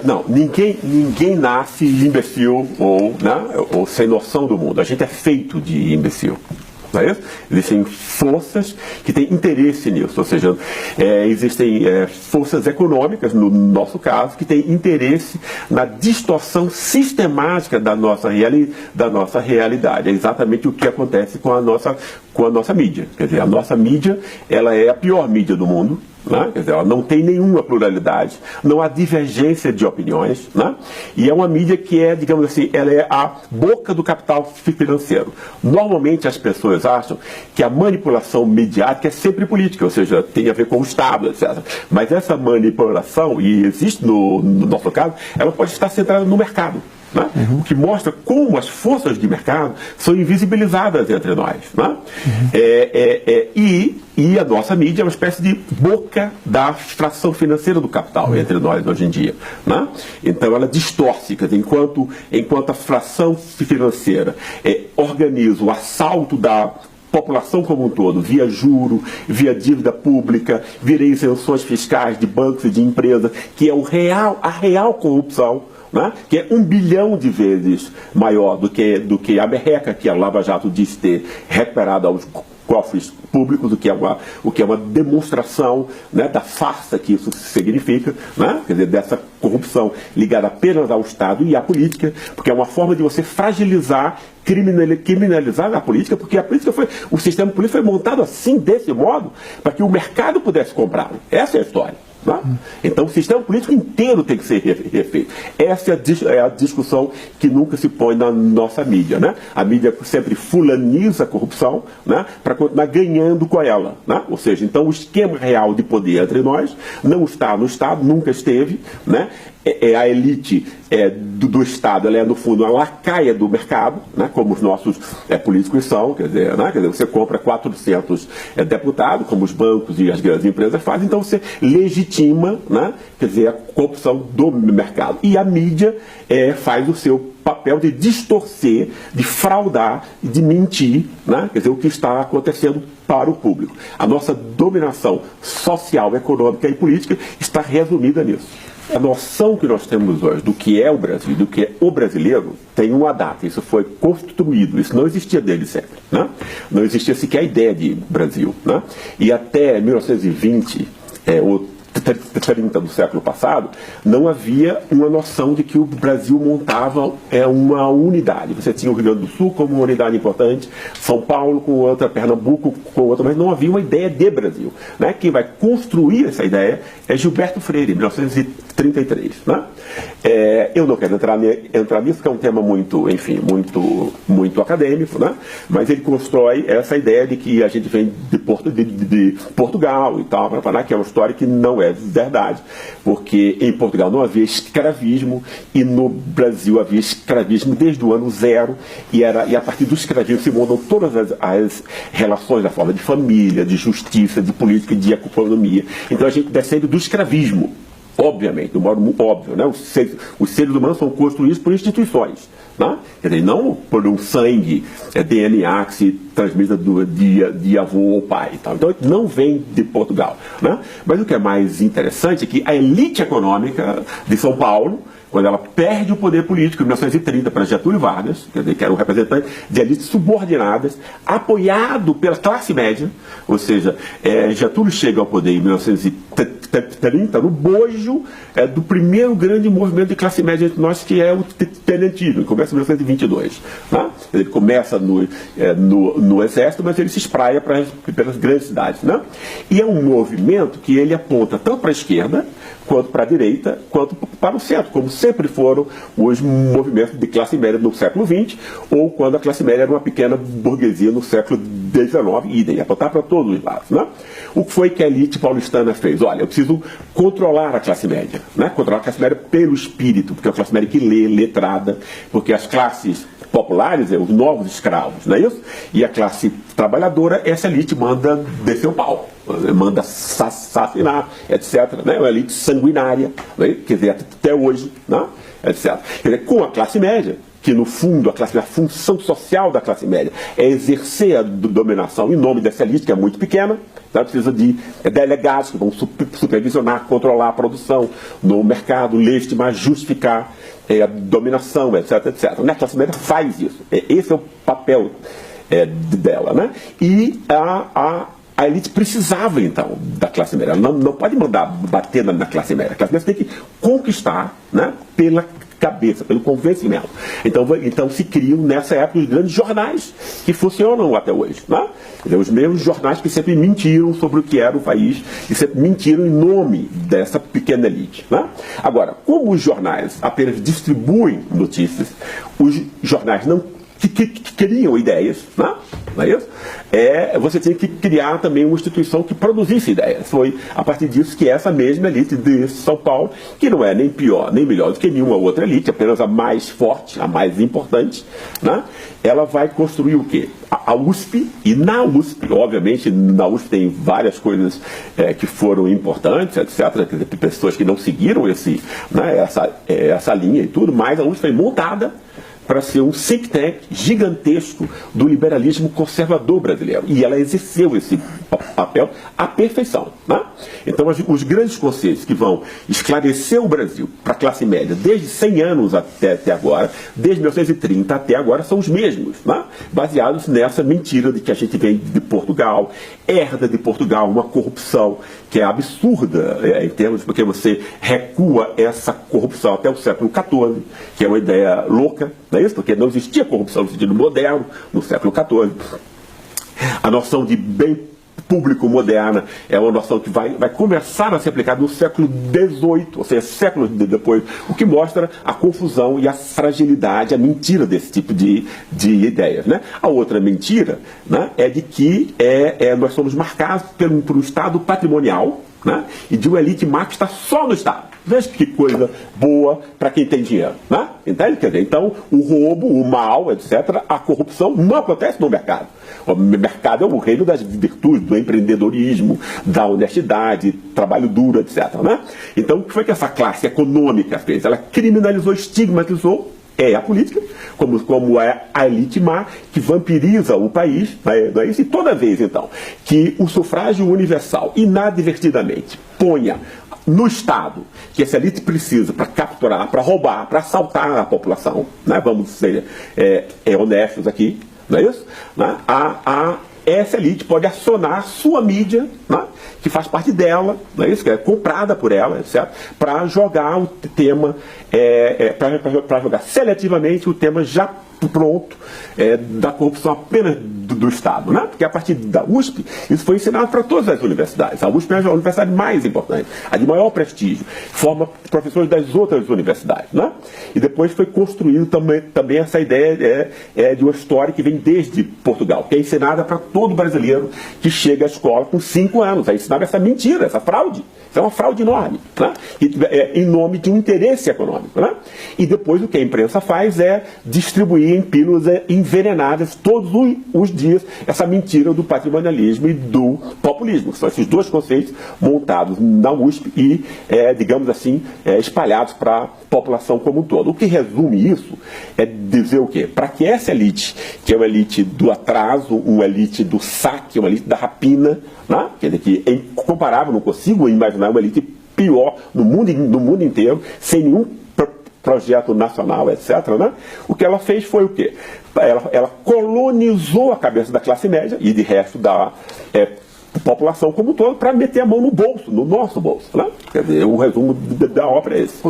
Não, ninguém nasce imbecil ou sem noção do mundo. A gente é feito de imbecil. Não é isso? Existem forças que têm interesse nisso, ou seja, existem forças econômicas, no nosso caso, que têm interesse na distorção sistemática da nossa realidade. É exatamente o que acontece com a nossa mídia. Quer dizer, a nossa mídia, ela é a pior mídia do mundo. Né? Quer dizer, ela não tem nenhuma pluralidade, não há divergência de opiniões, né? E é uma mídia que é, digamos assim, ela é a boca do capital financeiro. Normalmente as pessoas acham que a manipulação midiática é sempre política, ou seja, tem a ver com o Estado, etc. Mas essa manipulação, e existe no nosso caso, ela pode estar centrada no mercado. Né? O que mostra como as forças de mercado são invisibilizadas entre nós. Né? E a nossa mídia é uma espécie de boca da fração financeira do capital entre nós hoje em dia. Né? Então ela distorce, quer dizer, enquanto a fração financeira organiza o assalto da população como um todo, via juro, via dívida pública, via isenções fiscais de bancos e de empresas, que é a real corrupção, né? Que é 1 bilhão de vezes maior do que a merreca que a Lava Jato disse ter recuperado aos cofres públicos, o que é uma demonstração, né, da farsa que isso significa, né? Quer dizer, dessa corrupção ligada apenas ao Estado e à política, porque é uma forma de você fragilizar, criminalizar a política, porque o sistema político foi montado assim, desse modo, para que o mercado pudesse comprá-lo. Essa é a história. Né? Então o sistema político inteiro tem que ser refeito. Essa é a discussão que nunca se põe na nossa mídia. Né? A mídia sempre fulaniza a corrupção, né, para continuar ganhando com ela. Né? Ou seja, então o esquema real de poder entre nós não está no Estado, nunca esteve. Né? A elite do Estado, ela é no fundo a lacaia do mercado, né, como os nossos políticos são, quer dizer, você compra 400 deputados, como os bancos e as grandes empresas fazem, então você legitima, né, quer dizer, a corrupção do mercado. E a mídia faz o seu papel de distorcer, de fraudar, de mentir, né, quer dizer, o que está acontecendo para o público. A nossa dominação social, econômica e política está resumida nisso. A noção que nós temos hoje do que é o Brasil, do que é o brasileiro, tem uma data. Isso foi construído, isso não existia desde sempre. Né? Não existia sequer a ideia de Brasil. Né? E até 1920, ou 30 do século passado, não havia uma noção de que o Brasil montava uma unidade. Você tinha o Rio Grande do Sul como uma unidade importante, São Paulo com outra, Pernambuco com outra, mas não havia uma ideia de Brasil. Né? Quem vai construir essa ideia é Gilberto Freire, em 1933. Né? Eu não quero entrar nisso, que é um tema muito, enfim, muito acadêmico, né? Mas ele constrói essa ideia de que a gente vem de Portugal e tal, que é uma história que não é verdade, porque em Portugal não havia escravismo e no Brasil havia escravismo desde o ano zero, e a partir do escravismo se montam todas as relações da forma de família, de justiça, de política, de economia. Então a gente descende do escravismo. Obviamente, de um modo óbvio, né? Os seres humanos são construídos por instituições, né? Quer dizer, não por um sangue, DNA que se transmite de avô ou pai e tal. Então, não vem de Portugal. Né? Mas o que é mais interessante é que a elite econômica de São Paulo, quando ela perde o poder político em 1930 para Getúlio Vargas, quer dizer, que era um representante de elites subordinadas, apoiado pela classe média, ou seja, Getúlio chega ao poder em 1930 no bojo do primeiro grande movimento de classe média entre nós, que é o tenentismo, que começa em 1922. Né? Ele começa no exército, mas ele se espraia pelas grandes cidades. Né? E é um movimento que ele aponta tanto para a esquerda, quanto para a direita, quanto para o centro, como sempre foram os movimentos de classe média no século XX, ou quando a classe média era uma pequena burguesia no século XIX, idem, apontar para todos os lados. Né? O que foi que a elite paulistana fez? Olha, eu preciso controlar a classe média, né? Controlar a classe média pelo espírito, porque é a classe média que lê, letrada, porque as classes populares, os novos escravos, não é isso? E a classe trabalhadora, essa elite manda descer o pau, manda assassinar, etc. Né? É uma elite sanguinária, né? Quer dizer, até hoje, né? Etc. Quer dizer, com a classe média, que no fundo a função social da classe média é exercer a dominação em nome dessa elite que é muito pequena. Então, precisa de delegados que vão supervisionar, controlar a produção no mercado, legitimar, justificar a dominação, etc, etc. A classe média faz isso. Esse é o papel dela, né? E a elite precisava, então, da classe média. Ela não pode mandar bater na classe média. A classe média tem que conquistar, né, pela cabeça, pelo convencimento. Então se criam, nessa época, os grandes jornais que funcionam até hoje. Né? Os mesmos jornais que sempre mentiram sobre o que era o país e sempre mentiram em nome dessa pequena elite. Né? Agora, como os jornais apenas distribuem notícias, os jornais não que criam ideias, né? Não é isso? Você tinha que criar também uma instituição que produzisse ideias. Foi a partir disso que essa mesma elite de São Paulo, que não é nem pior nem melhor do que nenhuma outra elite, apenas a mais forte, a mais importante, né? Ela vai construir o quê? A USP, e na USP, obviamente, na USP tem várias coisas que foram importantes, etc., pessoas que não seguiram essa linha e tudo, mas a USP foi montada para ser um think tank gigantesco do liberalismo conservador brasileiro. E ela exerceu esse papel à perfeição. Né? Então, os grandes conceitos que vão esclarecer o Brasil para a classe média desde 100 anos até agora, desde 1930 até agora, são os mesmos, né? Baseados nessa mentira de que a gente vem de Portugal, herda de Portugal uma corrupção que é absurda em termos, porque você recua essa corrupção até o século XIV, que é uma ideia louca, não é isso? Porque não existia corrupção no sentido moderno no século XIV. A noção de bem público moderna é uma noção que vai começar a ser aplicada no século XVIII, ou seja, séculos depois, o que mostra a confusão e a fragilidade, a mentira desse tipo de ideias. Né? A outra mentira, né, é de que nós somos marcados por um Estado patrimonial, né, e de uma elite má que está só no Estado. Veja que coisa boa para quem tem dinheiro. Né? Entende? Quer dizer, então, o roubo, o mal, etc., a corrupção não acontece no mercado. O mercado é o reino das virtudes, do empreendedorismo, da honestidade, trabalho duro, etc. Né? Então, o que foi que essa classe econômica fez? Ela criminalizou, estigmatizou a política, como é a elite má, que vampiriza o país, não é isso? E toda vez, então, que o sufrágio universal, inadvertidamente, ponha no Estado, que essa elite precisa para capturar, para roubar, para assaltar a população, né? Vamos ser honestos aqui, não é isso? Né? Essa elite pode acionar sua mídia, né, que faz parte dela, não é isso? Que é comprada por ela, etc., para jogar o tema, para jogar seletivamente o tema já pronto da corrupção apenas do Estado, né? Porque a partir da USP isso foi ensinado para todas as universidades. A USP é a universidade mais importante, a de maior prestígio, forma professores das outras universidades, né? E depois foi construído também essa ideia de uma história que vem desde Portugal, que é ensinada para todo brasileiro que chega à escola com 5 anos, é ensinada essa mentira, essa fraude. Isso é uma fraude enorme, né? Em nome de um interesse econômico, né? E depois o que a imprensa faz é distribuir em pílulas envenenadas todos os dias essa mentira do patrimonialismo e do populismo. São esses dois conceitos montados na USP e, digamos assim, espalhados para a população como um todo. O que resume isso é dizer o quê? Para que essa elite, que é uma elite do atraso, uma elite do saque, uma elite da rapina, né? Quer dizer, que é incomparável, não consigo imaginar uma elite pior no mundo inteiro, sem nenhum projeto nacional, etc., né? O que ela fez foi o quê? Ela colonizou a cabeça da classe média e de resto da população como um todo para meter a mão no bolso, no nosso bolso. Né? Quer dizer, o resumo da obra é esse.